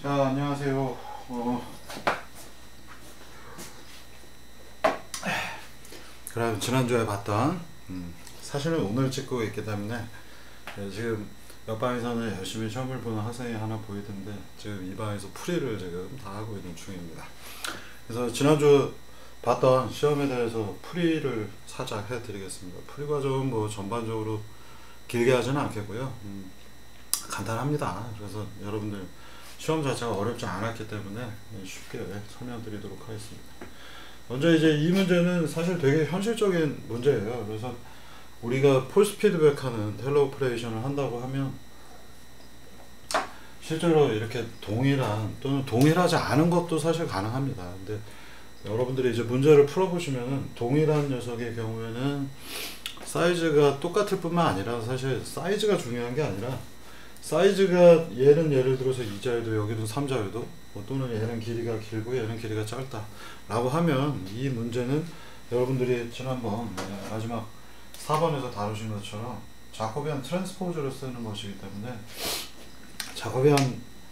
자, 안녕하세요. 그럼 지난주에 봤던 사실은 오늘 찍고 있기 때문에 지금 옆방에서는 열심히 시험을 보는 학생이 하나 보이던데 지금 이 방에서 풀이를 지금 다 하고 있는 중입니다. 그래서 지난주 봤던 시험에 대해서 풀이를 살짝 해드리겠습니다. 풀이 과정은 뭐 전반적으로 길게 하지는 않겠고요. 간단합니다. 그래서 여러분들 시험 자체가 어렵지 않았기 때문에 쉽게 설명드리도록 하겠습니다. 먼저 이제 이 문제는 사실 되게 현실적인 문제예요. 그래서 우리가 폴스 피드백하는 텔러 오퍼레이션을 한다고 하면 실제로 이렇게 동일한 또는 동일하지 않은 것도 사실 가능합니다. 근데 여러분들이 이제 문제를 풀어보시면은 동일한 녀석의 경우에는 사이즈가 똑같을 뿐만 아니라 사실 사이즈가 중요한 게 아니라 사이즈가 얘는 예를 들어서 2자유도 여기도 3자유도 또는 얘는 길이가 길고 얘는 길이가 짧다 라고 하면 이 문제는 여러분들이 지난번 마지막 4번에서 다루신 것처럼 자코비안 트랜스포즈를 쓰는 것이기 때문에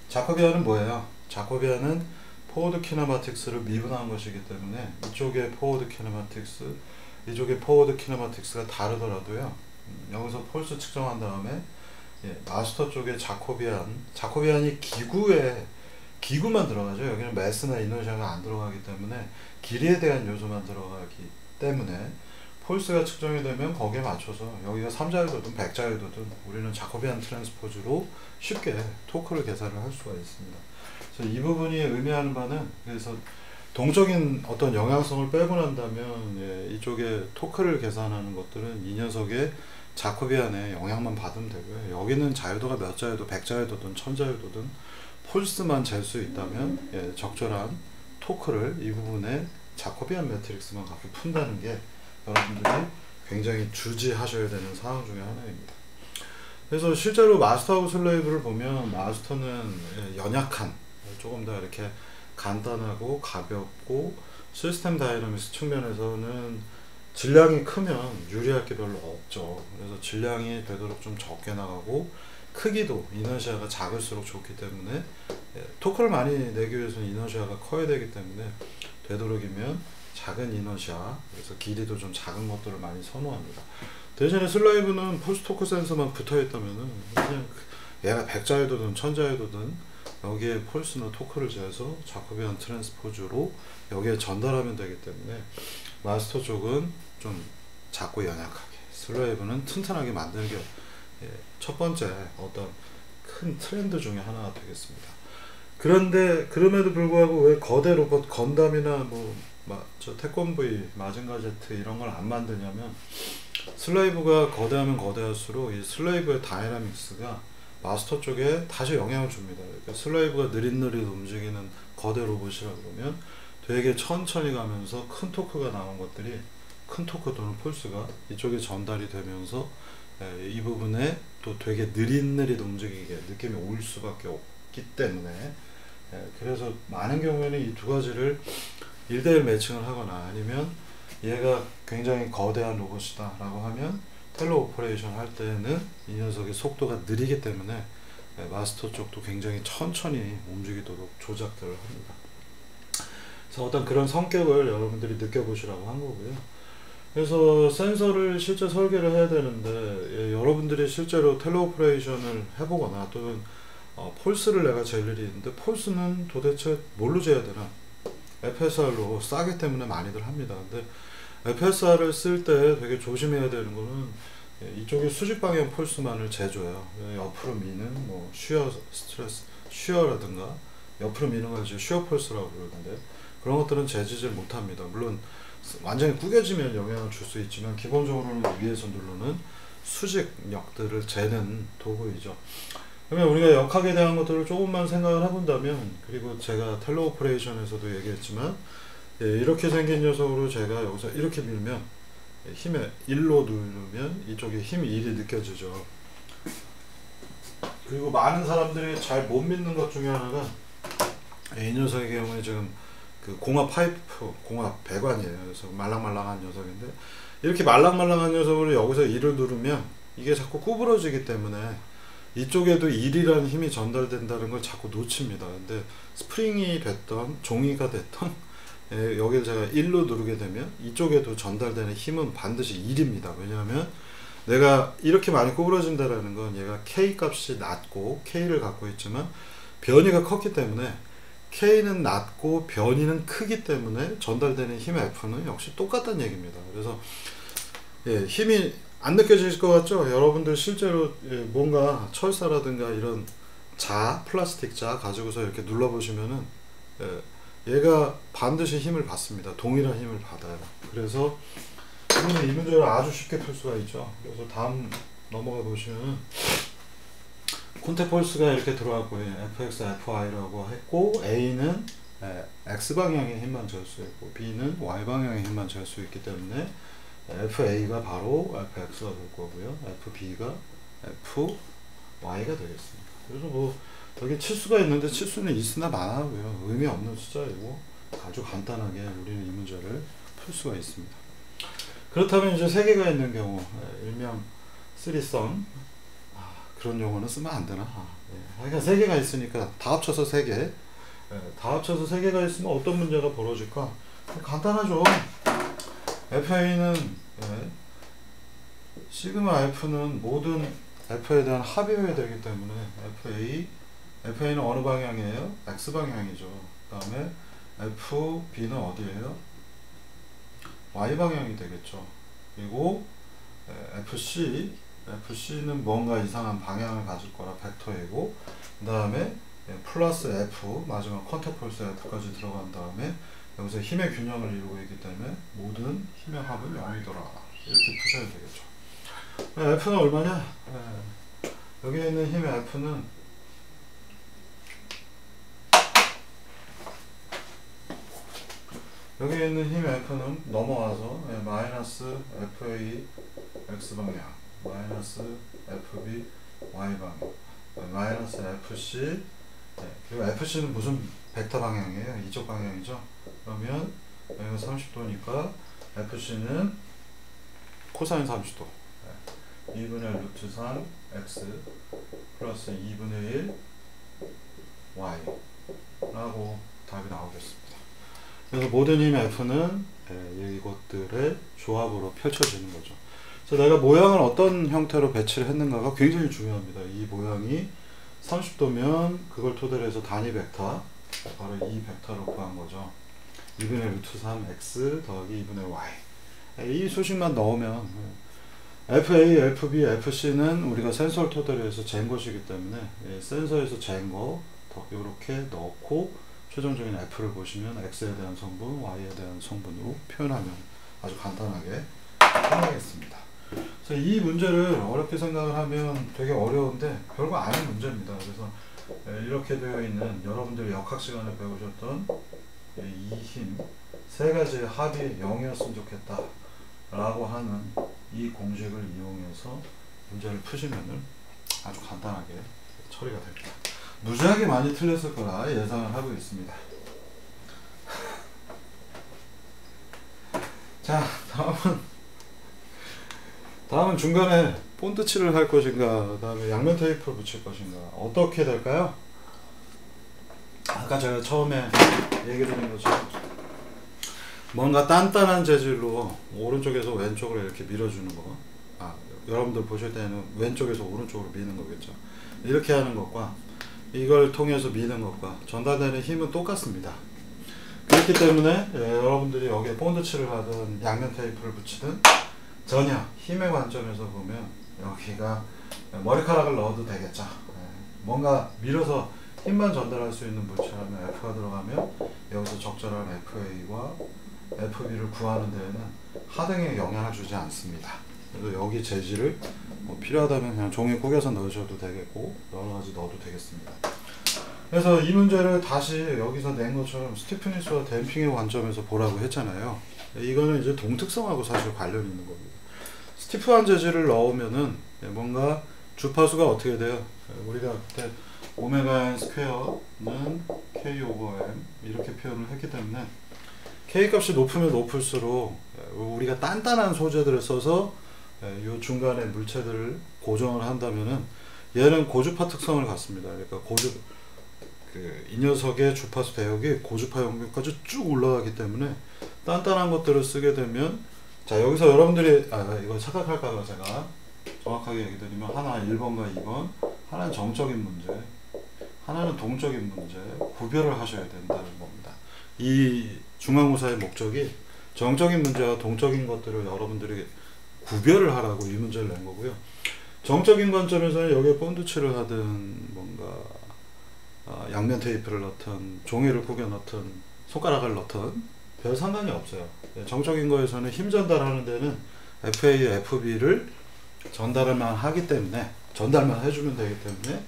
자코비안은 뭐예요? 자코비안은 포워드 키네마틱스를 미분한 것이기 때문에 이쪽에 포워드 키네마틱스 이쪽에 포워드 키네마틱스가 다르더라도요 여기서 폴스 측정한 다음에 마스터 쪽에 자코비안이 기구만 들어가죠. 여기는 매스나 이너시아가 안 들어가기 때문에 길이에 대한 요소만 들어가기 때문에 폴스가 측정이 되면 거기에 맞춰서 여기가 3자유도든 100자유도든 우리는 자코비안 트랜스포즈로 쉽게 토크를 계산을 할 수가 있습니다. 그래서 이 부분이 의미하는 바는 그래서 동적인 어떤 영향성을 빼고 난다면 이쪽에 토크를 계산하는 것들은 이 녀석의 자코비안의 영향만 받으면 되고요. 여기는 자유도가 몇 자유도, 100자유도든 1000자유도든 폴스만 잴 수 있다면 적절한 토크를 이 부분에 자코비안 매트릭스만 갖고 푼다는 게 여러분들이 굉장히 주지하셔야 되는 사항 중에 하나입니다. 그래서 실제로 마스터하고 슬레이브를 보면 마스터는 연약한 조금 더 이렇게 간단하고 가볍고 시스템 다이나믹스 측면에서는 질량이 크면 유리할 게 별로 없죠. 그래서 질량이 되도록 좀 적게 나가고 크기도 이너시아가 작을수록 좋기 때문에 토크를 많이 내기 위해서는 이너시아가 커야 되기 때문에 되도록이면 작은 이너시아 그래서 길이도 좀 작은 것들을 많이 선호합니다. 대신에 슬라이브는 폴스 토크 센서만 붙어 있다면은 그냥 얘가 100자유도든 1000자유도든 여기에 폴스나 토크를 재서 자코비안 트랜스포즈로 여기에 전달하면 되기 때문에 마스터 쪽은 좀 작고 연약하게 슬레이브는 튼튼하게 만드는 게 첫 번째 어떤 큰 트렌드 중에 하나가 되겠습니다. 그런데 그럼에도 불구하고 왜 거대 로봇 건담이나 저 태권브이, 마징가 제트 이런 걸 안 만드냐면 슬레이브가 거대하면 거대할수록 이 슬레이브의 다이나믹스가 마스터 쪽에 다시 영향을 줍니다. 그러니까 슬레이브가 느릿느릿 움직이는 거대 로봇이라 그러면 되게 천천히 가면서 큰 토크가 나온 것들이 큰 토크 또는 폴스가 이쪽에 전달이 되면서 이 부분에 또 되게 느릿느릿 움직이게 느낌이 올 수밖에 없기 때문에 그래서 많은 경우에는 이 두 가지를 1대1 매칭을 하거나 아니면 얘가 굉장히 거대한 로봇이다 라고 하면 텔러 오퍼레이션 할 때는 이 녀석의 속도가 느리기 때문에 마스터 쪽도 굉장히 천천히 움직이도록 조작들을 합니다. 그래서 어떤 그런 성격을 여러분들이 느껴보시라고 한 거고요. 그래서 센서를 실제 설계를 해야 되는데 여러분들이 실제로 텔러 오퍼레이션을 해보거나 또는 폴스를 내가 잴 일이 있는데 폴스는 도대체 뭘로 재야 되나 FSR로 싸기 때문에 많이들 합니다. 근데 FSR을 쓸 때 되게 조심해야 되는 거는 이쪽에 수직 방향 폴스만을 재줘요. 옆으로 미는 슈어라든가 옆으로 미는 걸 슈어 폴스라고 부르는데 그런 것들은 재지질 못합니다. 물론 완전히 구겨지면 영향을 줄 수 있지만 기본적으로는 위에서 누르는 수직력들을 재는 도구이죠. 그러면 우리가 역학에 대한 것들을 조금만 생각을 해본다면 그리고 제가 텔러 오퍼레이션에서도 얘기했지만 이렇게 생긴 녀석으로 제가 여기서 이렇게 밀면 힘에 1로 누르면 이쪽에 힘이 1이 느껴지죠. 그리고 많은 사람들이 잘 못 믿는 것 중에 하나가 이 녀석의 경우에 지금 그 공합 파이프, 공합 배관이에요. 그래서 말랑말랑한 녀석인데 이렇게 말랑말랑한 녀석으로 여기서 1을 누르면 이게 자꾸 구부러지기 때문에 이쪽에도 1이라는 힘이 전달된다는 걸 자꾸 놓칩니다. 근데 스프링이 됐던 종이가 됐던 여기를 제가 1로 누르게 되면 이쪽에도 전달되는 힘은 반드시 1입니다. 왜냐하면 내가 이렇게 많이 구부러진다라는 건 얘가 K 값이 낮고 K를 갖고 있지만 변이가 컸기 때문에 K는 낮고 변이는 크기 때문에 전달되는 힘의 F는 역시 똑같다는 얘기입니다. 그래서 힘이 안 느껴질 것 같죠? 여러분들 실제로 뭔가 철사라든가 이런 플라스틱 자 가지고서 이렇게 눌러보시면은 얘가 반드시 힘을 받습니다. 동일한 힘을 받아요. 그래서 이 문제를 아주 쉽게 풀 수가 있죠. 그래서 다음 넘어가 보시면은 콘테폴스가 이렇게 들어왔고 fx, fy라고 했고 A는 x방향의 힘만 잴 수 있고 B는 y방향의 힘만 잴 수 있기 때문에 FA가 바로 FX가 될 거고요. FB가 FY가 되겠습니다. 그래서 뭐 여기 치수가 있는데 치수는 있으나 마나고요. 의미 없는 숫자이고 아주 간단하게 우리는 이 문제를 풀 수가 있습니다. 그렇다면 이제 세 개가 있는 경우 일명 쓰리썸 그런 용어는 쓰면 안 되나? 그러니까 세 개가 있으니까 다 합쳐서 세 개. 다 합쳐서 세 개가 있으면 어떤 문제가 벌어질까? 간단하죠. FA는 시그마 F는 모든 F에 대한 합이어야 되기 때문에 FA는 어느 방향이에요? X 방향이죠. 그 다음에 FB는 어디예요? Y 방향이 되겠죠. 그리고 FC는 뭔가 이상한 방향을 가질 거라 벡터이고, 그 다음에 플러스 F, 마지막 컨테폴스 F까지 들어간 다음에 여기서 힘의 균형을 이루고 있기 때문에 모든 힘의 합은 0이더라. 이렇게 푸셔야 되겠죠. F는 얼마냐? 여기 있는 힘의 F는 여기 있는 힘의 F는 넘어와서 마이너스 FA X방향, 마이너스 FB Y방향, 마이너스 FC, 그리고 FC는 무슨 벡터 방향이에요? 이쪽 방향이죠? 그러면 여기가 30도니까 FC는 코사인 30도 2분의 루트 3 X 플러스 2분의 1 Y 라고 답이 나오겠습니다. 그래서 모든 힘의 F는 이것들의 조합으로 펼쳐지는 거죠. 그래서 내가 모양을 어떤 형태로 배치를 했는가가 굉장히 중요합니다. 이 모양이 30도면 그걸 토대로 해서 단위 벡터, 바로 이 벡터로 구한 거죠. 2분의 루트 3 x 더하기 2분의 y. 이 수식만 넣으면 FA, FB, FC는 우리가 센서를 토대로 해서 잰 것이기 때문에 센서에서 잰 거 이렇게 넣고 최종적인 F를 보시면 X에 대한 성분, Y에 대한 성분으로 표현하면 아주 간단하게 끝나겠습니다. 그래서 이 문제를 어렵게 생각을 하면 되게 어려운데 별거 아닌 문제입니다. 그래서 이렇게 되어 있는 여러분들이 역학 시간에 배우셨던 이 힘 세 가지의 합이 0이었으면 좋겠다 라고 하는 이 공식을 이용해서 문제를 푸시면은 아주 간단하게 처리가 됩니다. 무지하게 많이 틀렸을 거라 예상을 하고 있습니다. 자, 다음은 중간에 본드 칠을 할 것인가, 그 다음에 양면 테이프를 붙일 것인가, 어떻게 될까요? 아까 제가 처음에 얘기 드린 것처럼 뭔가 단단한 재질로 오른쪽에서 왼쪽으로 이렇게 밀어주는 거, 여러분들 보실 때는 왼쪽에서 오른쪽으로 미는 거겠죠. 이렇게 하는 것과 이걸 통해서 미는 것과 전달되는 힘은 똑같습니다. 그렇기 때문에 여러분들이 여기에 본드 칠을 하든 양면 테이프를 붙이든 전혀 힘의 관점에서 보면 여기가 머리카락을 넣어도 되겠죠. 뭔가 밀어서 힘만 전달할 수 있는 물체라면 F가 들어가면 여기서 적절한 FA와 FB를 구하는 데에는 하등에 영향을 주지 않습니다. 그래서 여기 재질을 필요하다면 그냥 종이 구겨서 넣으셔도 되겠고 여러 가지 넣어도 되겠습니다. 그래서 이 문제를 다시 여기서 낸 것처럼 스티프니스와 댐핑의 관점에서 보라고 했잖아요. 이거는 이제 동특성하고 사실 관련이 있는 겁니다. 스티프한 재질을 넣으면은 뭔가 주파수가 어떻게 돼요? 우리가 그때 오메가 n 스퀘어는 k 오버 m 이렇게 표현을 했기 때문에 k 값이 높으면 높을수록 우리가 단단한 소재들을 써서 이 중간에 물체들을 고정을 한다면은 얘는 고주파 특성을 갖습니다. 그러니까 이 녀석의 주파수 대역이 고주파 영역까지 쭉 올라가기 때문에 단단한 것들을 쓰게 되면, 자 여기서 여러분들이 이거 착각할까봐 제가 정확하게 얘기 드리면, 하나 1번과 2번, 하나는 정적인 문제, 하나는 동적인 문제, 구별을 하셔야 된다는 겁니다. 이 중간고사의 목적이 정적인 문제와 동적인 것들을 여러분들이 구별을 하라고 이 문제를 낸 거고요. 정적인 관점에서는 여기에 본드칠을 하든 뭔가 양면 테이프를 넣든 종이를 구겨 넣든 손가락을 넣든 별 상관이 없어요. 정적인 거에서는 힘 전달하는 데는 FA, FB를 전달만 하기 때문에, 전달만 해주면 되기 때문에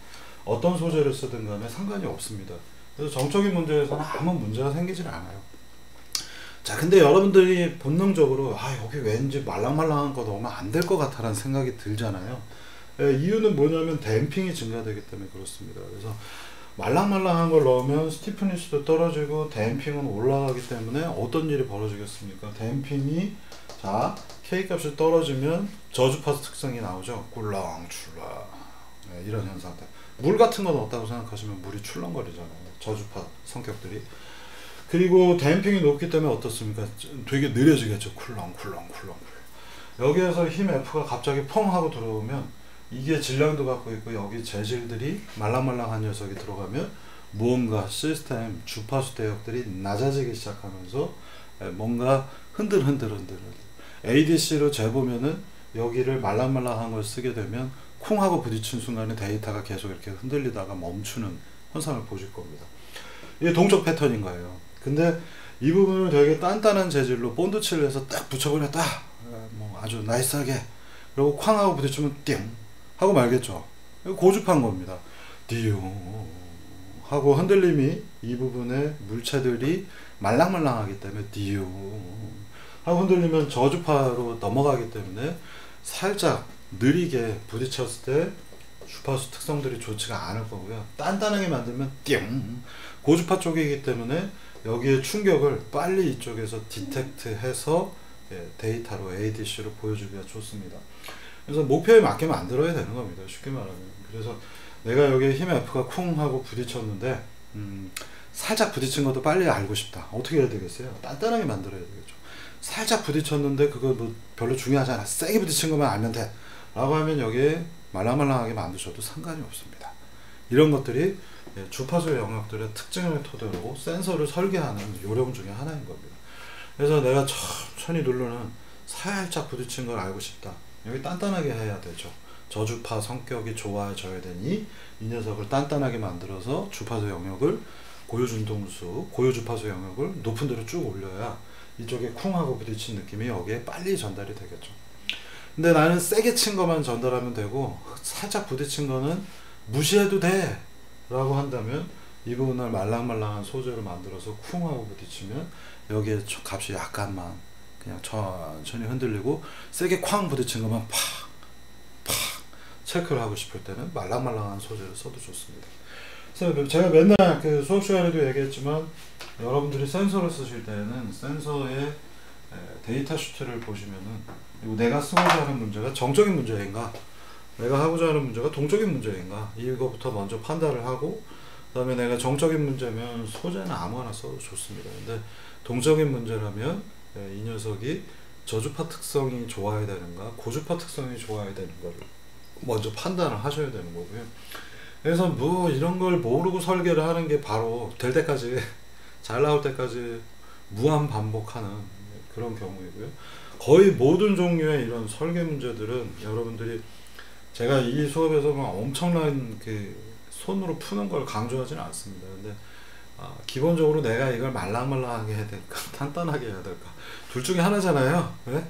어떤 소재를 쓰든 간에 상관이 없습니다. 그래서 정적인 문제에서는 아무 문제가 생기질 않아요. 자, 근데 여러분들이 본능적으로 여기 왠지 말랑말랑한 거 넣으면 안 될 것 같아 라는 생각이 들잖아요. 이유는 뭐냐면 댐핑이 증가되기 때문에 그렇습니다. 그래서 말랑말랑한 걸 넣으면 스티프니스도 떨어지고 댐핑은 올라가기 때문에 어떤 일이 벌어지겠습니까? 댐핑이, 자 K값이 떨어지면 저주파 특성이 나오죠. 꿀렁출렁, 이런 현상들. 물 같은 거 넣었다고 생각하시면 물이 출렁거리잖아요. 저주파 성격들이. 그리고 댐핑이 높기 때문에 어떻습니까? 되게 느려지겠죠. 쿨렁쿨렁. 여기에서 힘 F가 갑자기 펑 하고 들어오면, 이게 질량도 갖고 있고 여기 재질들이 말랑말랑한 녀석이 들어가면 무언가 시스템 주파수 대역들이 낮아지기 시작하면서 뭔가 흔들흔들. ADC로 재보면은 여기를 말랑말랑한 걸 쓰게 되면 쿵 하고 부딪힌 순간에 데이터가 계속 이렇게 흔들리다가 멈추는 현상을 보실 겁니다. 이게 동적 패턴인 거예요. 근데 이 부분을 되게 단단한 재질로 본드칠을 해서 딱 붙여버렸다, 뭐 아주 나이스하게, 그리고 쾅 하고 부딪히면 띵 하고 말겠죠. 고주파인 겁니다. 띠용 하고 흔들림이, 이 부분의 물체들이 말랑말랑하기 때문에 띠용 하고 흔들리면 저주파로 넘어가기 때문에 살짝 느리게 부딪혔을 때 주파수 특성들이 좋지가 않을 거고요. 단단하게 만들면 띵, 고주파 쪽이기 때문에 여기에 충격을 빨리 이쪽에서 디텍트해서 데이터로 ADC로 보여주기가 좋습니다. 그래서 목표에 맞게 만들어야 되는 겁니다. 쉽게 말하면. 그래서 내가 여기에 힘 F가 쿵 하고 부딪혔는데 살짝 부딪힌 것도 빨리 알고 싶다. 어떻게 해야 되겠어요? 단단하게 만들어야 되겠죠. 살짝 부딪혔는데 그거 뭐 별로 중요하지 않아, 세게 부딪힌 것만 알면 돼 라고 하면 여기에 말랑말랑하게 만드셔도 상관이 없습니다. 이런 것들이 주파수의 영역들의 특징을 토대로 센서를 설계하는 요령 중에 하나인 겁니다. 그래서 내가 천천히 누르는 살짝 부딪힌 걸 알고 싶다. 여기 단단하게 해야 되죠. 저주파 성격이 좋아져야 되니 이 녀석을 단단하게 만들어서 주파수 영역을, 고유준동수, 고유주파수 영역을 높은 데로 쭉 올려야 이쪽에 쿵 하고 부딪힌 느낌이 여기에 빨리 전달이 되겠죠. 근데 나는 세게 친 것만 전달하면 되고 살짝 부딪힌 거는 무시해도 돼 라고 한다면, 이 부분을 말랑말랑한 소재로 만들어서 쿵 하고 부딪히면 여기에 값이 약간만 그냥 천천히 흔들리고, 세게 쾅 부딪힌 것만 팍 체크를 하고 싶을 때는 말랑말랑한 소재를 써도 좋습니다. 그래서 제가 맨날 그 수업 시간에도 얘기했지만, 여러분들이 센서를 쓰실 때는 센서의 데이터 시트를 보시면은, 내가 쓰고자 하는 문제가 정적인 문제인가, 내가 하고자 하는 문제가 동적인 문제인가, 이거부터 먼저 판단을 하고, 그 다음에 내가 정적인 문제면 소재는 아무거나 써도 좋습니다. 근데 동적인 문제라면 이 녀석이 저주파 특성이 좋아야 되는가, 고주파 특성이 좋아야 되는 걸 먼저 판단을 하셔야 되는 거고요. 그래서 뭐 이런 걸 모르고 설계를 하는 게 바로 될 때까지, 잘 나올 때까지 무한 반복하는 그런 경우이고요. 거의 모든 종류의 이런 설계 문제들은 여러분들이, 제가 이 수업에서 막 엄청난 그 손으로 푸는 걸 강조하지는 않습니다. 근데 기본적으로 내가 이걸 말랑말랑하게 해야 될까, 단단하게 해야 될까, 둘 중에 하나잖아요. 네?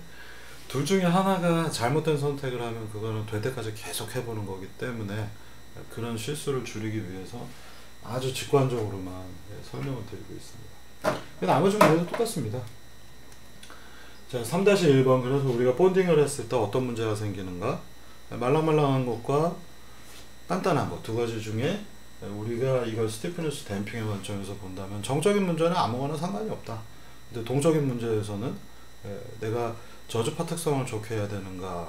둘 중에 하나가 잘못된 선택을 하면 그거는 될 때까지 계속 해보는 거기 때문에, 그런 실수를 줄이기 위해서 아주 직관적으로만 설명을 드리고 있습니다. 나머지 문제도 똑같습니다. 자, 3-1번. 그래서 우리가 본딩을 했을 때 어떤 문제가 생기는가, 말랑말랑한 것과 단단한 것 두 가지 중에 우리가 이걸 스티프니스 댐핑의 관점에서 본다면, 정적인 문제는 아무거나 상관이 없다. 근데 동적인 문제에서는 내가 저주파 특성을 좋게 해야 되는가,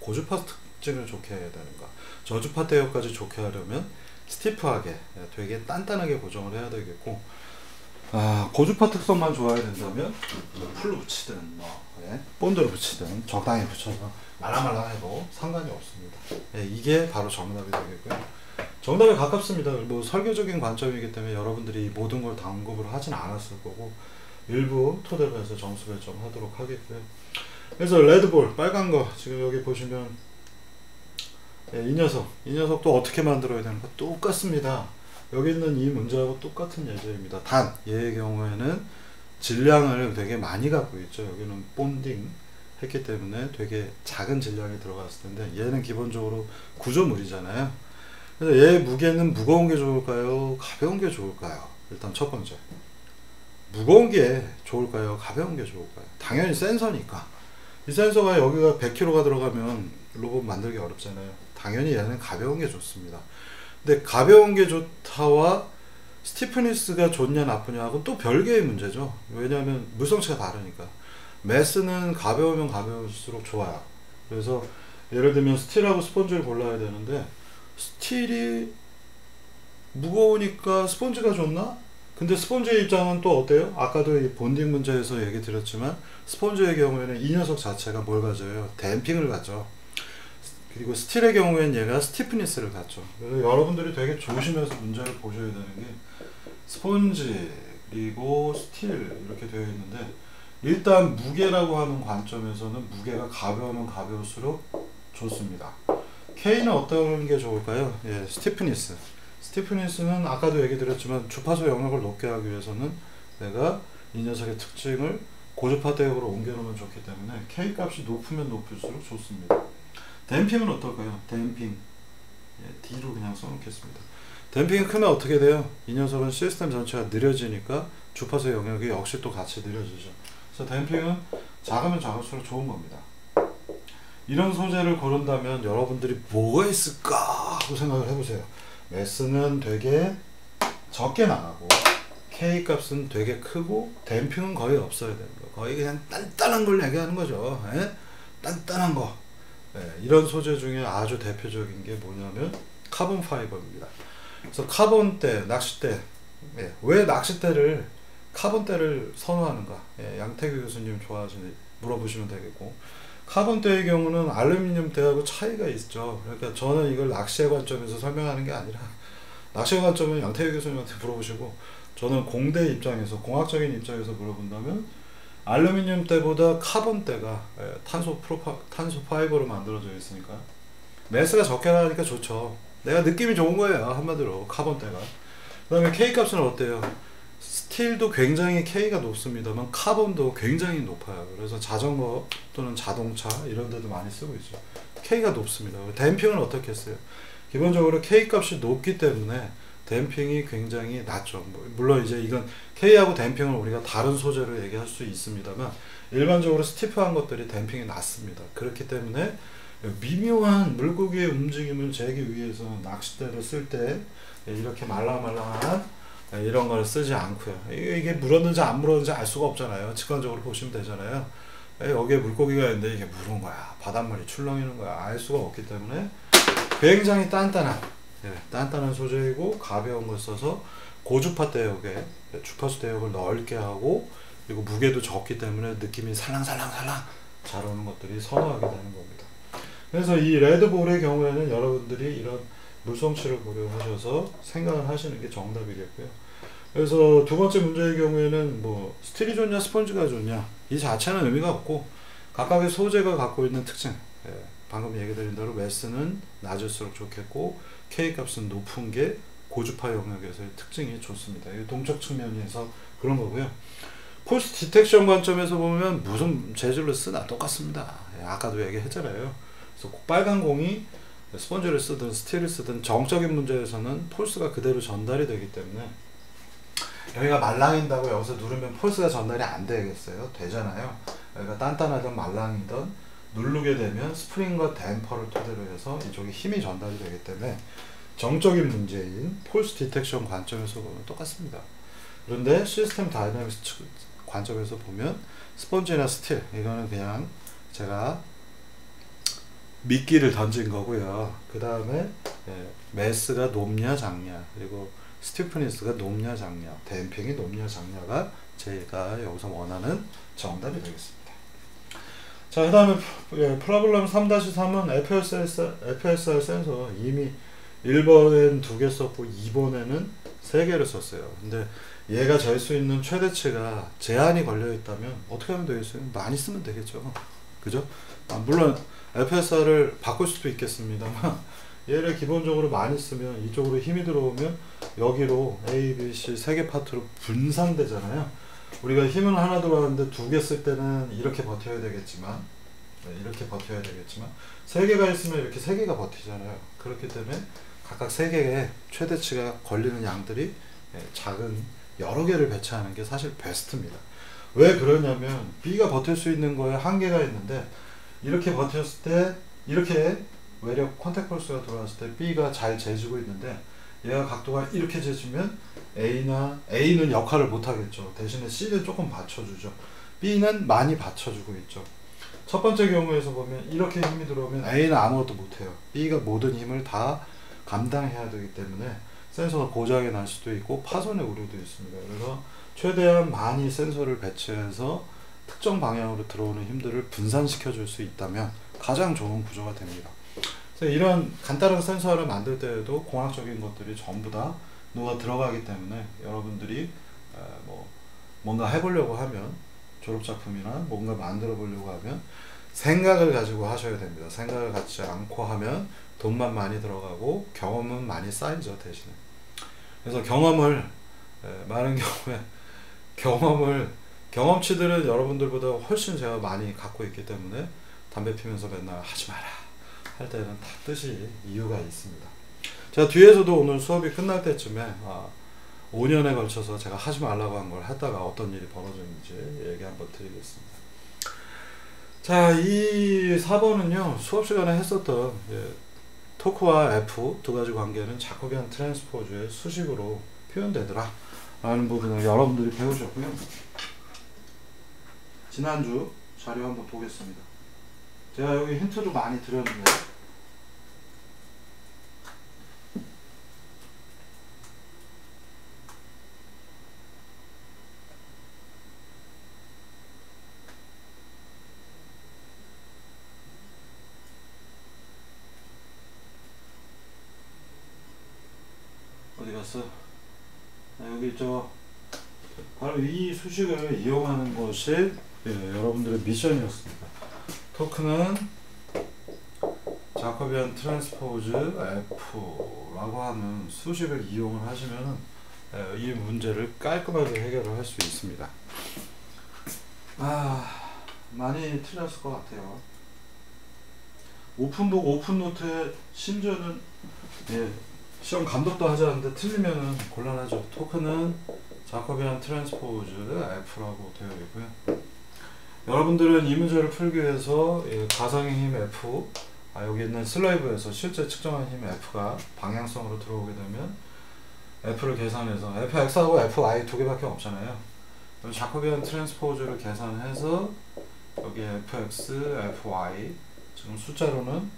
고주파 특징을 좋게 해야 되는가. 저주파 대역까지 좋게 하려면 스티프하게 되게 단단하게 고정을 해야 되겠고, 고주파 특성만 좋아야 된다면 풀로 붙이든 본드로 붙이든 적당히 붙여서 말랑말랑해도 상관이 없습니다. 이게 바로 정답이 되겠고요. 정답에 가깝습니다. 뭐 설계적인 관점이기 때문에 여러분들이 모든 걸 다 언급을 하진 않았을 거고 일부 토대로 해서 점수 결정하도록 하겠고요. 그래서 레드볼 빨간 거 지금 여기 보시면 이 녀석도 어떻게 만들어야 되는가 똑같습니다. 여기 있는 이 문제하고 똑같은 예제입니다. 단 얘의 경우에는 질량을 되게 많이 갖고 있죠. 여기는 본딩 했기 때문에 되게 작은 질량이 들어갔을 텐데 얘는 기본적으로 구조물이잖아요. 그래서 얘의 무게는 무거운 게 좋을까요? 가벼운 게 좋을까요? 일단 첫 번째, 무거운 게 좋을까요? 가벼운 게 좋을까요? 당연히 센서니까. 이 센서가 여기가 100kg가 들어가면 로봇 만들기 어렵잖아요. 당연히 얘는 가벼운 게 좋습니다. 근데 가벼운 게 좋다와 스티프니스가 좋냐 나쁘냐 하고 또 별개의 문제죠. 왜냐하면 물성치가 다르니까. 매스는 가벼우면 가벼울수록 좋아요. 그래서 예를 들면 스틸하고 스펀지를 골라야 되는데 스틸이 무거우니까 스펀지가 좋나? 근데 스펀지의 입장은 또 어때요? 아까도 이 본딩 문제에서 얘기 드렸지만 스펀지의 경우에는 이 녀석 자체가 뭘 가져요? 댐핑을 가져. 그리고 스틸의 경우에는 얘가 스티프니스를 갖죠. 그래서 여러분들이 되게 조심해서 문제를 보셔야 되는 게 스펀지 그리고 스틸 이렇게 되어 있는데 일단 무게라고 하는 관점에서는 무게가 가벼우면 가벼울수록 좋습니다. K는 어떤 게 좋을까요? 예, 스티프니스. 스티프니스는 아까도 얘기 드렸지만 주파수 영역을 높게 하기 위해서는 내가 이 녀석의 특징을 고주파 대역으로 옮겨놓으면 좋기 때문에 K 값이 높으면 높을수록 좋습니다. 댐핑은 어떨까요? 댐핑. 예, D로 그냥 써놓겠습니다. 댐핑이 크면 어떻게 돼요? 이 녀석은 시스템 전체가 느려지니까 주파수 영역이 역시 또 같이 느려지죠. 그래서 댐핑은 작으면 작을수록 좋은 겁니다. 이런 소재를 고른다면 여러분들이 뭐가 있을까 하고 생각을 해보세요. 매스는 되게 적게 나가고 K 값은 되게 크고 댐핑은 거의 없어야 됩니다. 거의 그냥 단단한 걸 얘기하는 거죠. 예? 단단한 거. 예, 이런 소재 중에 아주 대표적인 게 뭐냐면 카본 파이버입니다. 그래서 카본대, 낚싯대. 예, 왜 낚싯대를 카본대를 선호하는가? 예, 양태규 교수님 좋아하시는 물어보시면 되겠고, 카본대의 경우는 알루미늄대하고 차이가 있죠. 그러니까 저는 이걸 낚시의 관점에서 설명하는 게 아니라 낚시의 관점은 양태규 교수님한테 물어보시고, 저는 공대 입장에서 공학적인 입장에서 물어본다면 알루미늄대보다 카본대가 탄소 파이버로 만들어져 있으니까 매스가 적게 나가니까 좋죠. 내가 느낌이 좋은 거예요. 한마디로 카본대가. 그 다음에 K 값은 어때요? 스틸도 굉장히 K가 높습니다만 카본도 굉장히 높아요. 그래서 자전거 또는 자동차 이런 데도 많이 쓰고 있죠. K가 높습니다. 댐핑은 어떻게 했어요? 기본적으로 K 값이 높기 때문에 댐핑이 굉장히 낮죠. 물론 이제 이건 K하고 댐핑을 우리가 다른 소재로 얘기할 수 있습니다만 일반적으로 스티프한 것들이 댐핑이 낮습니다. 그렇기 때문에 미묘한 물고기의 움직임을 재기 위해서 낚싯대를 쓸 때 이렇게 말랑말랑한 이런 걸 쓰지 않고요. 이게 물었는지 안 물었는지 알 수가 없잖아요. 직관적으로 보시면 되잖아요. 여기에 물고기가 있는데 이게 물은 거야, 바닷물이 출렁이는 거야, 알 수가 없기 때문에 굉장히 단단한 소재이고 가벼운 걸 써서 고주파 대역에 주파수 대역을 넓게 하고, 그리고 무게도 적기 때문에 느낌이 살랑살랑살랑 잘 오는 것들이 선호하게 되는 겁니다. 그래서 이 레드볼의 경우에는 여러분들이 이런 물성치를 고려하셔서 생각을 하시는 게 정답이겠고요. 그래서 두 번째 문제의 경우에는 뭐 스틸이 좋냐 스펀지가 좋냐 이 자체는 의미가 없고 각각의 소재가 갖고 있는 특징, 방금 얘기 드린 대로 매스는 낮을수록 좋겠고 K 값은 높은 게 고주파 영역에서의 특징이 좋습니다. 이 동적 측면에서 그런 거고요. 폴스 디텍션 관점에서 보면 무슨 재질로 쓰나 똑같습니다. 아까도 얘기했잖아요. 그래서 빨간 공이 스펀지를 쓰든 스틸을 쓰든 정적인 문제에서는 폴스가 그대로 전달이 되기 때문에 여기가 말랑인다고 여기서 누르면 폴스가 전달이 안 되겠어요? 되잖아요. 여기가 단단하든 말랑이든 누르게 되면 스프링과 댐퍼를 토대로 해서 이쪽에 힘이 전달이 되기 때문에 정적인 문제인 폴스 디텍션 관점에서 보면 똑같습니다. 그런데 시스템 다이내믹스 관점에서 보면 스펀지나 스틸 이거는 그냥 제가 미끼를 던진 거고요. 그 다음에 매스가 높냐 작냐, 그리고 스티프니스가 높냐 작냐, 댐핑이 높냐 작냐가 제가 여기서 원하는 정답이 되겠습니다. 자, 그 다음에 프로블럼 3-3은 FSR 센서 이미 1번엔 2개 썼고 2번에는 3개를 썼어요. 근데 얘가 잴 수 있는 최대치가 제한이 걸려 있다면 어떻게 하면 되겠어요? 많이 쓰면 되겠죠. 그죠? 물론 FSR을 바꿀 수도 있겠습니다만 얘를 기본적으로 많이 쓰면 이쪽으로 힘이 들어오면 여기로 A, B, C 3개 파트로 분산되잖아요. 우리가 힘은 하나 들어왔는데 2개 쓸 때는 이렇게 버텨야 되겠지만, 이렇게 버텨야 되겠지만 3개가 있으면 이렇게 3개가 버티잖아요. 그렇기 때문에 각각 3개의 최대치가 걸리는 양들이 작은 여러 개를 배치하는 게 사실 베스트입니다. 왜 그러냐면 B가 버틸 수 있는 거에 한계가 있는데, 이렇게 버텼을 때 이렇게 외력 컨택 펄스가 들어왔을 때 B가 잘 재주고 있는데, 얘가 각도가 이렇게 재주면 A는 역할을 못하겠죠. 대신에 C는 조금 받쳐주죠. B는 많이 받쳐주고 있죠. 첫 번째 경우에서 보면 이렇게 힘이 들어오면 A는 아무것도 못해요. B가 모든 힘을 다 감당해야 되기 때문에 센서가 고장이 날 수도 있고 파손의 우려도 있습니다. 그래서 최대한 많이 센서를 배치해서 특정 방향으로 들어오는 힘들을 분산시켜 줄 수 있다면 가장 좋은 구조가 됩니다. 그래서 이런 간단한 센서를 만들 때에도 공학적인 것들이 전부 다 녹아 들어가기 때문에 여러분들이 뭔가 해보려고 하면, 졸업작품이나 뭔가 만들어 보려고 하면 생각을 가지고 하셔야 됩니다. 생각을 갖지 않고 하면 돈만 많이 들어가고 경험은 많이 쌓이죠, 대신에. 그래서 경험을, 많은 경우에 경험치들은 여러분들보다 훨씬 제가 많이 갖고 있기 때문에 담배 피면서 맨날 하지 마라 할 때는 다 뜻이 이유가 있습니다. 제가 뒤에서도 오늘 수업이 끝날 때쯤에 5년에 걸쳐서 제가 하지 말라고 한 걸 했다가 어떤 일이 벌어졌는지 얘기 한번 드리겠습니다. 자, 이 4번은요 수업 시간에 했었던 토크와 F 두 가지 관계는 자코비안 트랜스포즈의 수식으로 표현되더라 라는 부분을 여러분들이 배우셨고요. 지난주 자료 한번 보겠습니다. 제가 여기 힌트도 많이 드렸는데, 어디 갔어? 여기 바로 이 수식을 이용하는 것이 여러분들의 미션이었습니다. 토크는 자코비안 트랜스포즈 F라고 하는 수식을 이용을 하시면 이 문제를 깔끔하게 해결을 할 수 있습니다. 많이 틀렸을 것 같아요. 오픈북 오픈노트에 심지어는 시험 감독도 하지 않는데 틀리면은 곤란하죠. 토크는 자코비안 트랜스포즈 F라고 되어 있고요. 여러분들은 이 문제를 풀기 위해서 가상의 힘 F, 여기 있는 슬라이브에서 실제 측정한 힘 F가 방향성으로 들어오게 되면 F를 계산해서 Fx하고 Fy 두 개밖에 없잖아요. 자코비안 트랜스포즈를 계산해서 여기 Fx, Fy 지금 숫자로는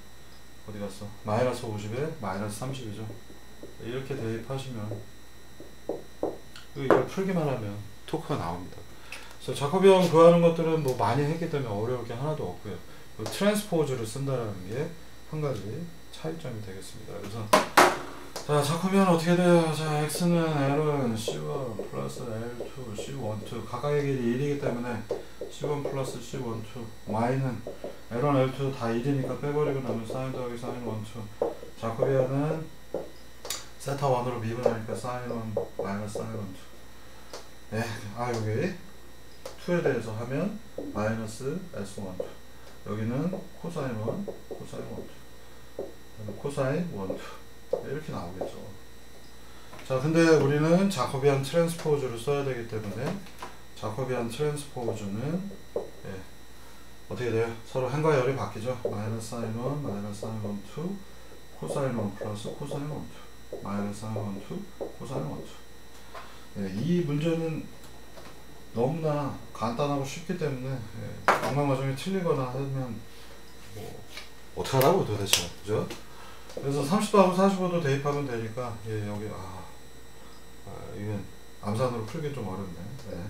어디 갔어? 마이너스 50에 마이너스 30이죠. 이렇게 대입하시면 이걸 풀기만 하면 토크가 나옵니다. 그래서 자코비안 구하는 것들은 뭐 많이 했기 때문에 어려울 게 하나도 없고요. 트랜스포즈를 쓴다는 게 한 가지 차이점이 되겠습니다. 그래서 자, 자코비안 어떻게 돼요? 자, x는 l은 c1 플러스 l2 c12 각각의 길이 1이기 때문에 c1 플러스 c12 y는 l1 l2 다 1이니까 빼버리고 나면 sin 더하기 sin 12 자코비안은 세타 1으로 미분하니까 sin 1 마이너스 sin 12 여기 2에 대해서 하면 마이너스 s12 여기는 코사인 1 코사인 12 코사인 12 이렇게 나오겠죠. 자, 근데 우리는 자코비안 트랜스포즈를 써야 되기 때문에 자코비안 트랜스포즈는 어떻게 돼요? 서로 행과 열이 바뀌죠. 마이너스 사인 1, 마이너스 사인 1, 2 코사인 1 플러스 코사인 1, 2 마이너스 사인 1, 2 코사인 1, 2 이 문제는 너무나 간단하고 쉽기 때문에 방향 과정이 틀리거나 하면 어떡하라고 도대체, 그죠? 그래서 30도하고 45도 대입하면 되니까, 예, 여기, 이건 암산으로 풀기 좀 어렵네. 네.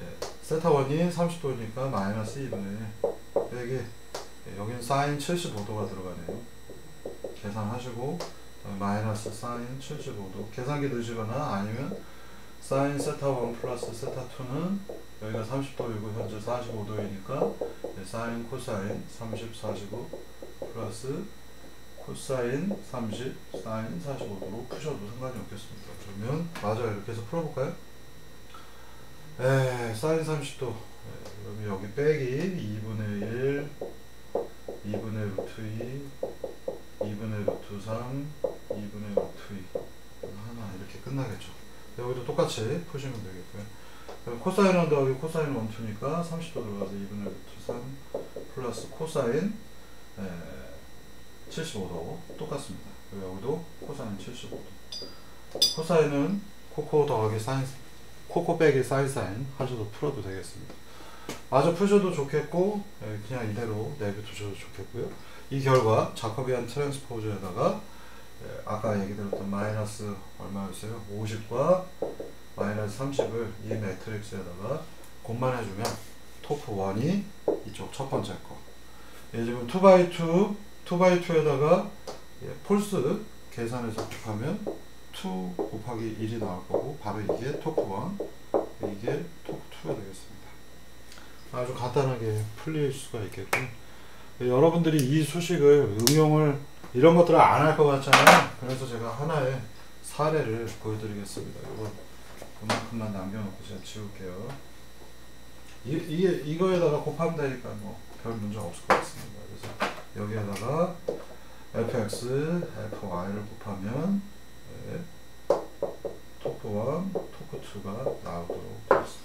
예, 세타 1이 30도니까 마이너스 2분의 1 빼기, 예, 여기는 사인 75도가 들어가네요. 계산하시고, 마이너스 사인 75도. 계산기 넣으시거나 아니면 사인 세타 1 플러스 세타 2는 여기가 30도이고 현재 45도이니까 사인 코사인 30, 45 플러스 코사인 30, 사인 45도로 푸셔도 상관이 없겠습니다. 그러면 맞아요. 이렇게 해서 풀어볼까요? 사인 30도 그러면 여기 빼기 2분의 1 2분의 루트 2 2분의 루트 3 2분의 루트 2 하나 이렇게 끝나겠죠. 여기도 똑같이 푸시면 되겠고요. 그럼 코사인 1 더하기 코사인 1, 2니까 30도 들어가서 2분의 루트 3 플러스 코사인 75도 똑같습니다. 여기도 코사인 75도. 코사인은 코코 더하기 사인, 코코 빼기 사인 하셔도 풀어도 되겠습니다. 마저 푸셔도 좋겠고 그냥 이대로 내비두셔도 좋겠고요. 이 결과 자코비안 트랜스포즈에다가 아까 얘기 드렸던 마이너스 얼마였어요? 50과 마이너스 30을 이 매트릭스에다가 곱만 해주면 토프 1이 이쪽 첫 번째 거. 지금 2x2, 2x2에다가 폴스 계산해서 곱하면 2 곱하기 1이 나올 거고 바로 이게 토프 1, 이게 토프 2가 되겠습니다. 아주 간단하게 풀릴 수가 있겠고 여러분들이 이 수식을 응용을 이런 것들을 안 할 것 같잖아요. 그래서 제가 하나의 사례를 보여드리겠습니다. 이만큼만 남겨놓고 제가 지울게요. 이거에다가 곱하면 되니까 뭐 별 문제 없을 것 같습니다. 그래서 여기에다가 fx, fy를 곱하면 토크 1, 토크 2가 나오도록 되겠습니다.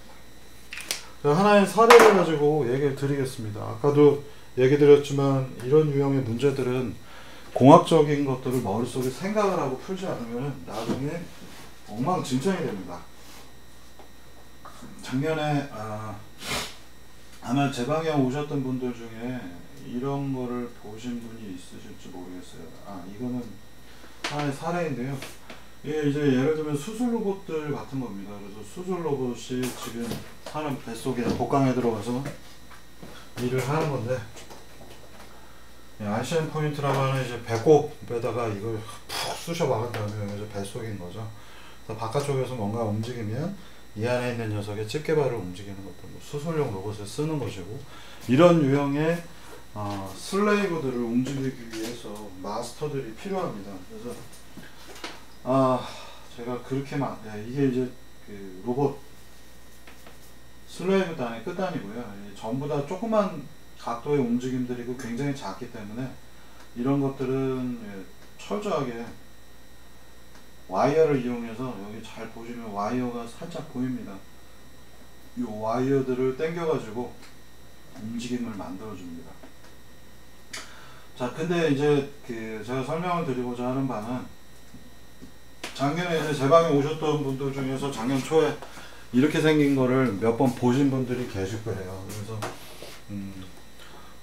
하나의 사례를 가지고 얘기를 드리겠습니다. 아까도 얘기 드렸지만 이런 유형의 문제들은 공학적인 것들을 머릿속에 생각을 하고 풀지 않으면 나중에 엉망진창이 됩니다. 작년에 아마 제 방에 오셨던 분들 중에 이런 거를 보신 분이 있으실지 모르겠어요. 이거는 하나의 사례인데요. 이게 이제 예를 들면 수술 로봇들 같은 겁니다. 그래서 수술 로봇이 지금 사람 뱃속에 복강에 들어가서 일을 하는 건데 RCM 포인트라고 하는 이제 배꼽에다가 이걸 푹 쑤셔 박은 다음에 이제 뱃속인 거죠. 그래서 바깥쪽에서 뭔가 움직이면 이 안에 있는 녀석의 집게발을 움직이는 것도 뭐 수술용 로봇을 쓰는 것이고 이런 유형의 슬레이브들을 움직이기 위해서 마스터들이 필요합니다. 그래서 제가 그렇게 이게 이제 그 로봇 슬레이브 단의 끝단이고요. 전부 다 조그만 각도의 움직임들이고 굉장히 작기 때문에 이런 것들은 철저하게 와이어를 이용해서 여기 잘 보시면 와이어가 살짝 보입니다. 이 와이어들을 당겨 가지고 움직임을 만들어 줍니다. 자, 근데 이제 제가 설명을 드리고자 하는 바는 작년에 이제 제 방에 오셨던 분들 중에서 작년 초에 이렇게 생긴 거를 몇 번 보신 분들이 계실 거예요. 그래서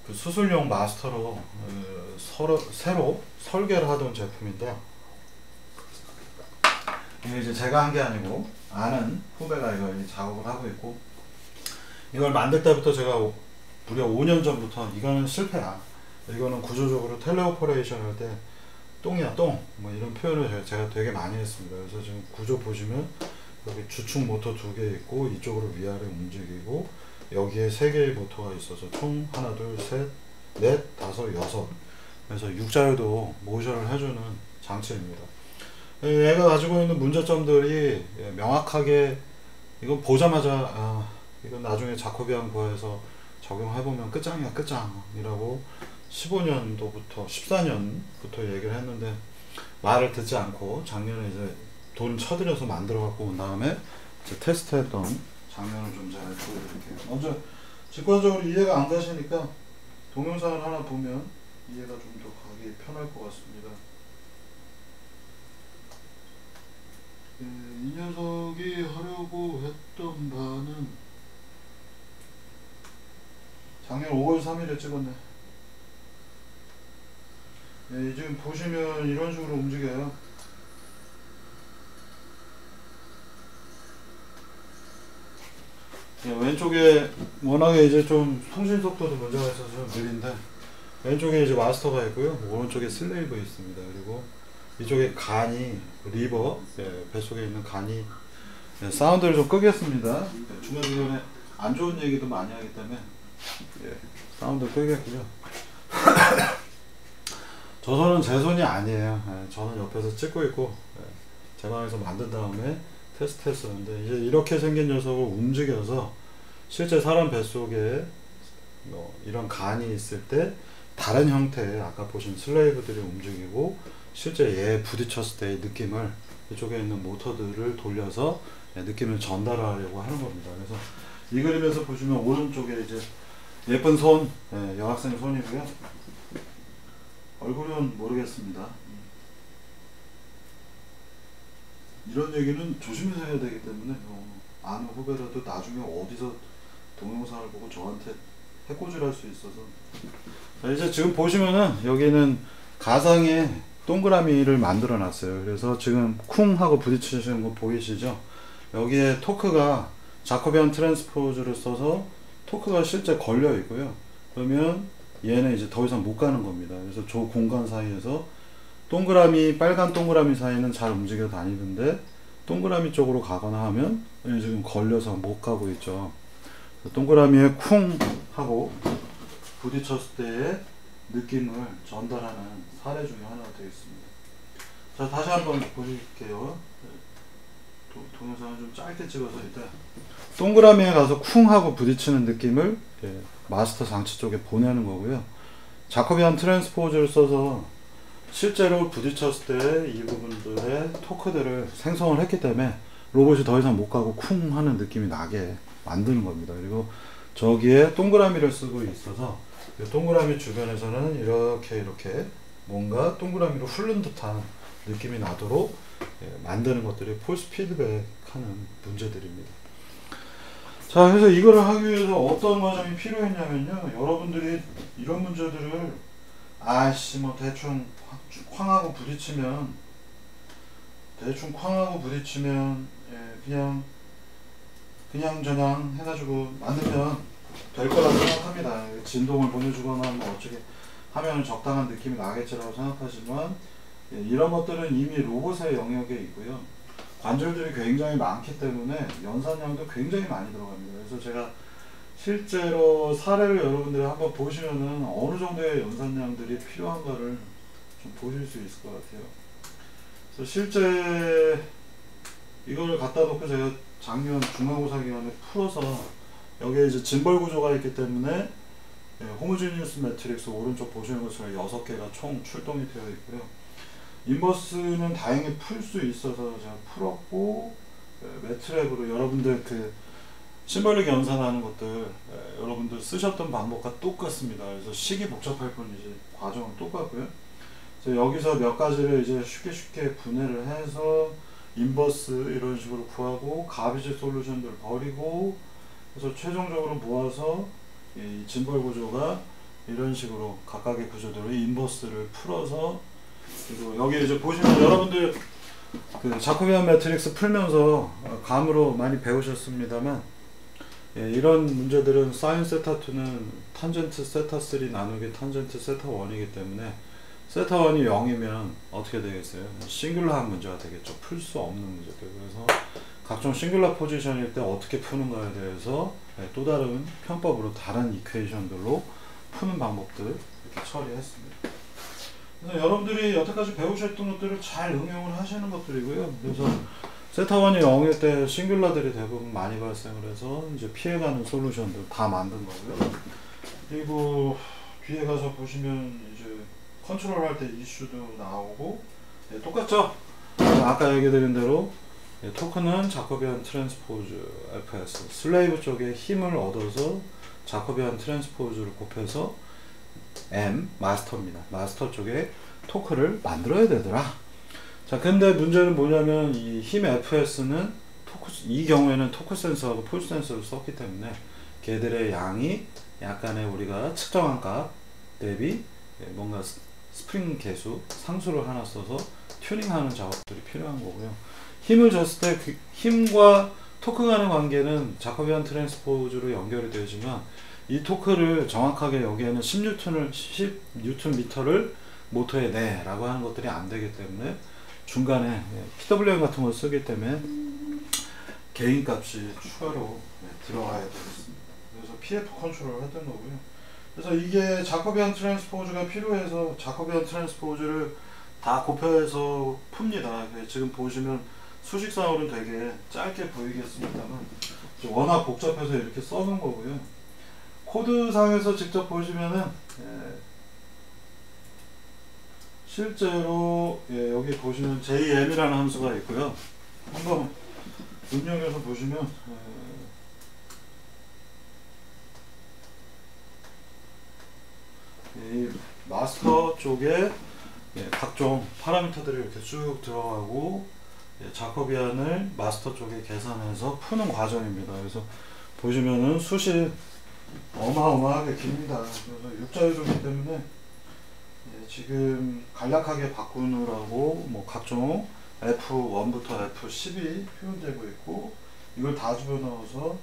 그 수술용 마스터로 새로 설계를 하던 제품인데 이게 이제 제가 한 게 아니고 아는 후배가 이거 작업을 하고 있고 이걸 만들 때부터 제가 무려 5년 전부터 이거는 실패야. 이거는 구조적으로 텔레오퍼레이션 할 때 똥이야 똥 뭐 이런 표현을 제가 되게 많이 했습니다. 그래서 지금 구조 보시면 여기 주축 모터 2개 있고 이쪽으로 위아래 움직이고 여기에 3개의 모터가 있어서 총 하나 둘 셋 넷 다섯 여섯 그래서 6자유도 모션을 해주는 장치입니다. 얘가 가지고 있는 문제점들이 명확하게 이거 보자마자 이건 나중에 자코비안 구에서 적용해보면 끝장이야 끝장이라고 15년도부터 14년부터 얘기를 했는데 말을 듣지 않고 작년에 이제 돈 쳐들여서 만들어 갖고 온 다음에 이제 테스트했던 장면을 좀 잘 보여드릴게요. 먼저 직관적으로 이해가 안 가시니까 동영상을 하나 보면 이해가 좀 더 가기 편할 것 같습니다. 이 녀석이 하려고 했던 바는 작년 5월 3일에 찍었네. 예, 지금 보시면 이런 식으로 움직여요. 예, 왼쪽에 워낙에 이제 좀 통신 속도도 문제가 있어서 좀 느린데, 왼쪽에 이제 마스터가 있고요, 오른쪽에 슬레이브 있습니다. 그리고 이쪽에 간이 리버, 예, 뱃속에 있는 간이, 예, 사운드를 좀 끄겠습니다. 예, 중간중간에 안 좋은 얘기도 많이 하기 때문에, 예, 사운드 끄겠고요. 저 손은 제 손이 아니에요. 예, 저는 옆에서 찍고 있고, 예, 제 방에서 만든 다음에 테스트 했었는데, 이제 이렇게 생긴 녀석을 움직여서 실제 사람 뱃속에 이런 간이 있을 때 다른 형태의 아까 보신 슬레이브들이 움직이고, 실제 얘에 부딪혔을 때의 느낌을 이쪽에 있는 모터들을 돌려서 느낌을 전달하려고 하는 겁니다. 그래서 이 그림에서 보시면 오른쪽에 이제 예쁜 손, 예, 여학생 손이고요. 얼굴은 모르겠습니다. 이런 얘기는 조심해서 해야 되기 때문에 아는 후배라도 나중에 어디서 동영상을 보고 저한테 해코지를 할 수 있어서. 자, 이제 지금 보시면은 여기는 가상의 동그라미를 만들어 놨어요. 그래서 지금 쿵 하고 부딪히시는 거 보이시죠? 여기에 토크가 자코비안 트랜스포즈를 써서 토크가 실제 걸려 있고요. 그러면 얘는 이제 더 이상 못 가는 겁니다. 그래서 저 공간 사이에서 동그라미, 빨간 동그라미 사이는 잘 움직여 다니는데 동그라미 쪽으로 가거나 하면 지금 걸려서 못 가고 있죠. 동그라미에 쿵 하고 부딪혔을 때의 느낌을 전달하는 사례 중에 하나가 되겠습니다. 자, 다시 한번 보실게요. 동영상을 좀 짧게 찍어서 일단 동그라미에 가서 쿵 하고 부딪히는 느낌을 마스터 장치 쪽에 보내는 거고요. 자코비안 트랜스포즈를 써서 실제로 부딪혔을 때 이 부분들의 토크들을 생성을 했기 때문에 로봇이 더 이상 못 가고 쿵 하는 느낌이 나게 만드는 겁니다. 그리고 저기에 동그라미를 쓰고 있어서 이 동그라미 주변에서는 이렇게 뭔가 동그라미로 흐른 듯한 느낌이 나도록 만드는 것들이 폴스 피드백 하는 문제들입니다. 자, 그래서 이거를 하기 위해서 어떤 과정이 필요했냐면요, 여러분들이 이런 문제들을 아이씨 뭐 대충 쾅하고 부딪히면 그냥 저냥 해가지고 만들면 될 거라고 생각합니다. 진동을 보내주거나 뭐 어떻게 하면 적당한 느낌이 나겠지라고 생각하지만, 이런 것들은 이미 로봇의 영역에 있고요. 관절들이 굉장히 많기 때문에 연산량도 굉장히 많이 들어갑니다. 그래서 제가 실제로 사례를 여러분들이 한번 보시면은 어느 정도의 연산량들이 필요한가를 좀 보실 수 있을 것 같아요. 그래서 실제 이걸 갖다 놓고 제가 작년 중간고사 기간에 풀어서 여기에 이제 짐벌 구조가 있기 때문에 호모지니어스 매트릭스 오른쪽 보시는 것처럼 6개가 총 출동이 되어 있고요. 인버스는 다행히 풀 수 있어서 제가 풀었고, 매트랩으로 여러분들 그 심벌릭 연산하는 것들 여러분들 쓰셨던 방법과 똑같습니다. 그래서 식이 복잡할 뿐이지 과정은 똑같고요. 그래서 여기서 몇 가지를 이제 쉽게 분해를 해서 인버스 이런 식으로 구하고 가비지 솔루션들 버리고, 그래서 최종적으로 모아서 이 짐벌 구조가 이런 식으로 각각의 구조들을 인버스를 풀어서, 그리고 여기 이제 보시면 여러분들 그 자코비안 매트릭스 풀면서 감으로 많이 배우셨습니다만, 이런 문제들은 사인 세타 2는 탄젠트 세타 3 나누기 탄젠트 세타 1이기 때문에 세타 1이 0이면 어떻게 되겠어요? 싱귤러한 문제가 되겠죠. 풀 수 없는 문제들. 그래서 각종 싱귤러 포지션일 때 어떻게 푸는가에 대해서 또 다른 편법으로 다른 이퀘이션들로 푸는 방법들 이렇게 처리했습니다. 그래서 여러분들이 여태까지 배우셨던 것들을 잘 응용을 하시는 것들이고요. 그래서 세타 1이 0일 때 싱귤러들이 대부분 많이 발생을 해서 이제 피해가는 솔루션들 다 만든 거고요. 그리고 뒤에 가서 보시면 이제 컨트롤 할 때 이슈도 나오고, 똑같죠? 아까 얘기 드린 대로 토크는 자코비안 트랜스포즈 FS 슬레이브 쪽에 힘을 얻어서 자코비안 트랜스포즈를 곱해서 M 마스터입니다. 마스터 쪽에 토크를 만들어야 되더라. 자, 근데 문제는 뭐냐면 이 힘 FS는 토크, 이 경우에는 토크 센서하고 폴스 센서를 썼기 때문에 걔들의 양이 약간의 우리가 측정한 값 대비 뭔가 스프링 개수, 상수를 하나 써서 튜닝하는 작업들이 필요한 거고요. 힘을 줬을 때 그 힘과 토크 간의 관계는 자코비안 트랜스포즈로 연결이 되지만 이 토크를 정확하게 여기에는 10Nm 모터에 내라고 하는 것들이 안 되기 때문에 중간에 PWM 같은 걸 쓰기 때문에 개인 값이 추가로 들어가야 되겠습니다. 그래서 PF 컨트롤을 했던 거고요. 그래서 이게 자코비안 트랜스포즈가 필요해서 자코비안 트랜스포즈를 다 곱해서 풉니다. 지금 보시면 수식상으로는 되게 짧게 보이겠습니다만 워낙 복잡해서 이렇게 써놓은 거고요. 코드상에서 직접 보시면은 실제로 여기 보시면 JM이라는 함수가 있고요. 한번 눈여겨서 보시면 이 마스터 쪽에 각종 파라미터들이 이렇게 쭉 들어가고 자코비안을 마스터 쪽에 계산해서 푸는 과정입니다. 그래서 보시면은 숫이 어마어마하게 깁니다. 그래서 육자유도이기 때문에 지금 간략하게 바꾸느라고 뭐 각종 F1부터 F10이 표현되고 있고 이걸 다 집어넣어서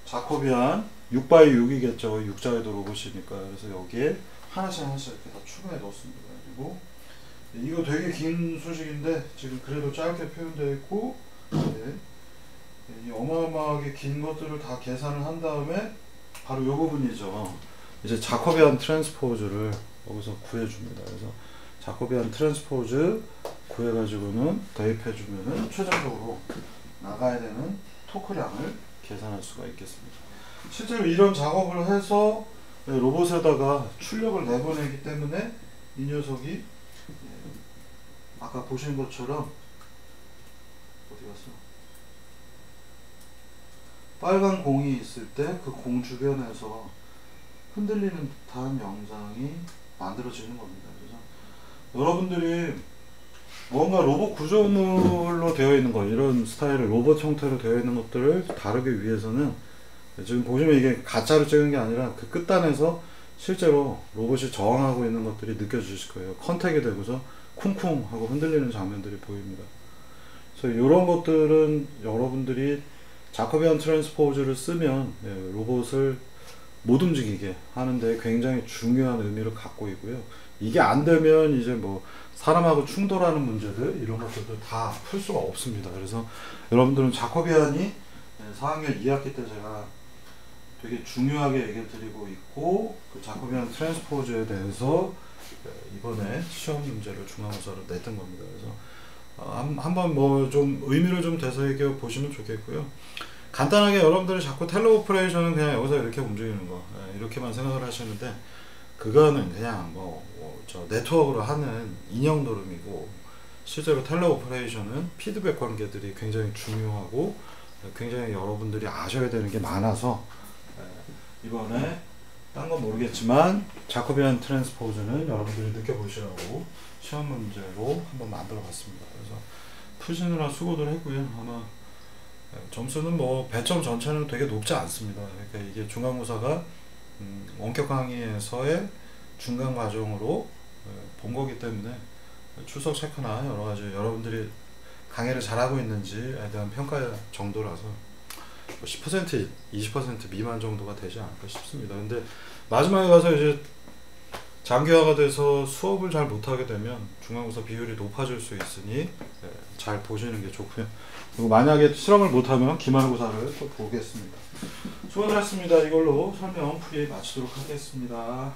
자코비안 6x6이겠죠. 육자유도 로봇이니까. 그래서 여기에 하나씩 이렇게 다 추가해 넣습니다. 그리고 이거 되게 긴 수식인데 지금 그래도 짧게 표현되어 있고 이 어마어마하게 긴 것들을 다 계산을 한 다음에 바로 이 부분이죠. 이제 자코비안 트랜스포즈를 여기서 구해줍니다. 그래서 자코비안 트랜스포즈 구해가지고는 대입해주면은 최종적으로 나가야 되는 토크량을 계산할 수가 있겠습니다. 실제로 이런 작업을 해서 로봇에다가 출력을 내보내기 때문에 이 녀석이 아까 보신 것처럼 어디 갔어? 빨간 공이 있을 때 그 공 주변에서 흔들리는 듯한 영상이 만들어지는 겁니다. 그래서 여러분들이 뭔가 로봇 구조물로 되어 있는 것, 이런 스타일의 로봇 형태로 되어 있는 것들을 다루기 위해서는 지금 보시면 이게 가짜로 찍은 게 아니라 그 끝단에서 실제로 로봇이 저항하고 있는 것들이 느껴지실 거예요. 컨택이 되고서 쿵쿵 하고 흔들리는 장면들이 보입니다. 그래서 이런 것들은 여러분들이 자코비안 트랜스포즈를 쓰면 로봇을 못 움직이게 하는데 굉장히 중요한 의미를 갖고 있고요. 이게 안 되면 이제 뭐 사람하고 충돌하는 문제들 이런 것들도 다 풀 수가 없습니다. 그래서 여러분들은 자코비안이 4학년 2학기 때 제가 되게 중요하게 얘기를 드리고 있고 그 자코비안 트랜스포즈에 대해서 이번에 시험 문제를 중간고사로 냈던 겁니다. 그래서 한번 뭐 좀 의미를 좀 되새겨 보시면 좋겠고요. 간단하게 여러분들이 자꾸 텔레 오퍼레이션은 그냥 여기서 이렇게 움직이는 거 이렇게만 생각을 하시는데 그거는 그냥 저 네트워크로 하는 인형 노름이고 실제로 텔레 오퍼레이션은 피드백 관계들이 굉장히 중요하고 굉장히 여러분들이 아셔야 되는 게 많아서 이번에 딴 건 모르겠지만 자코비안 트랜스포즈는 여러분들이 느껴보시라고 시험 문제로 한번 만들어 봤습니다. 그래서 푸시느라 수고들 했고요. 아마 점수는 뭐 배점 전체는 되게 높지 않습니다. 그러니까 이게 중간고사가 원격 강의에서의 중간 과정으로 본 거기 때문에 출석 체크나 여러 가지 여러분들이 강의를 잘하고 있는지에 대한 평가 정도라서 10% 20% 미만 정도가 되지 않을까 싶습니다. 근데 마지막에 가서 이제 장기화가 돼서 수업을 잘 못하게 되면 중간고사 비율이 높아질 수 있으니 잘 보시는 게 좋고요. 그리고 만약에 실험을 못하면 기말고사를 또 보겠습니다. 수고하셨습니다. 이걸로 설명 풀이 마치도록 하겠습니다.